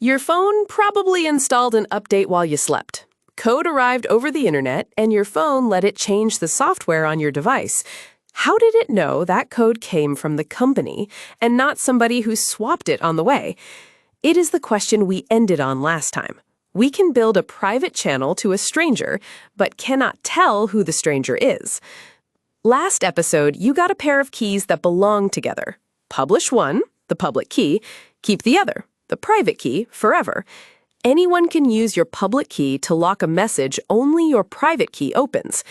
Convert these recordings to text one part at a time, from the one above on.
Your phone probably installed an update while you slept. Code arrived over the internet, and your phone let it change the software on your device. How did it know that code came from the company and not somebody who swapped it on the way? It is the question we ended on last time. We can build a private channel to a stranger, but cannot tell who the stranger is. Last episode, you got a pair of keys that belong together. Publish one, the public key, keep the other, the private key, forever. Anyone can use your public key to lock a message only your private key opens.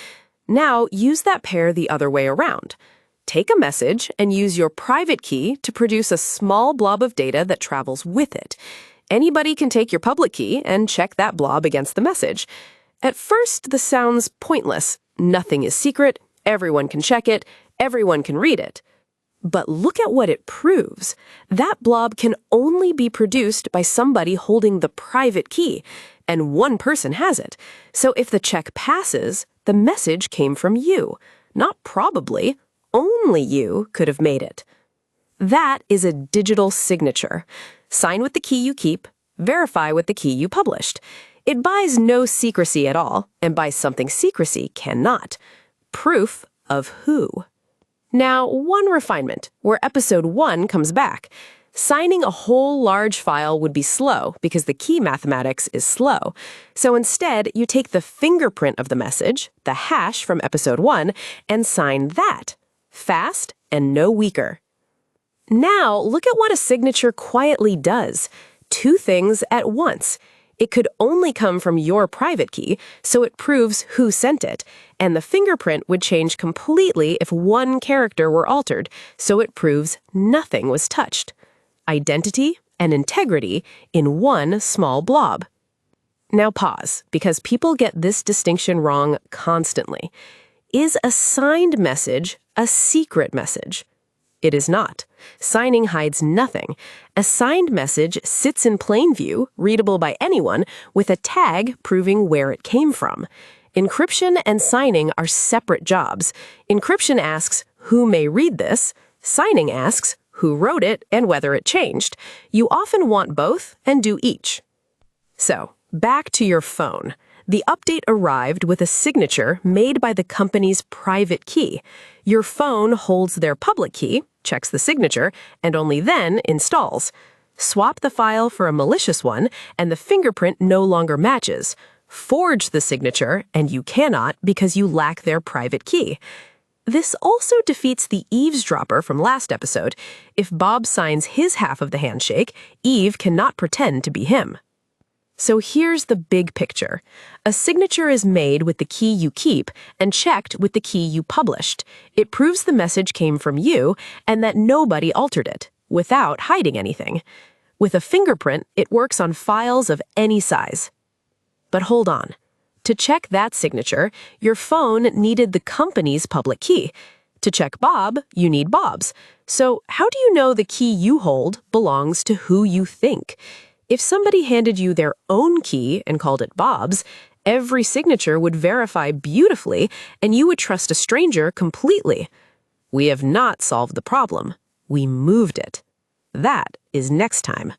Now, use that pair the other way around. Take a message and use your private key to produce a small blob of data that travels with it. Anybody can take your public key and check that blob against the message. At first, this sounds pointless. Nothing is secret, everyone can check it, everyone can read it. But look at what it proves. That blob can only be produced by somebody holding the private key, and one person has it. So if the check passes, the message came from you. Not probably, only you could have made it. That is a digital signature. Sign with the key you keep, verify with the key you published. It buys no secrecy at all, and buys something secrecy cannot. Proof of who? Now, one refinement, where episode 1 comes back. Signing a whole large file would be slow because the key mathematics is slow. So instead, you take the fingerprint of the message, the hash from episode 1, and sign that. Fast and no weaker. Now, look at what a signature quietly does. 2 things at once. It could only come from your private key, so it proves who sent it, and the fingerprint would change completely if one character were altered, so it proves nothing was touched. Identity and integrity in one small blob. Now pause, because people get this distinction wrong constantly. Is a signed message a secret message? It is not. Signing hides nothing. A signed message sits in plain view, readable by anyone, with a tag proving where it came from. Encryption and signing are separate jobs. Encryption asks, who may read this? Signing asks, who wrote it and whether it changed. You often want both and do each. So, back to your phone. The update arrived with a signature made by the company's private key. Your phone holds their public key, checks the signature, and only then installs. Swap the file for a malicious one, and the fingerprint no longer matches. Forge the signature, and you cannot because you lack their private key. This also defeats the eavesdropper from last episode. If Bob signs his half of the handshake, Eve cannot pretend to be him. So here's the big picture. A signature is made with the key you keep and checked with the key you published. It proves the message came from you and that nobody altered it, without hiding anything. With a fingerprint, it works on files of any size. But hold on. To check that signature, your phone needed the company's public key. To check Bob, you need Bob's. So how do you know the key you hold belongs to who you think? If somebody handed you their own key and called it Bob's, every signature would verify beautifully, and you would trust a stranger completely. We have not solved the problem. We moved it. That is next time.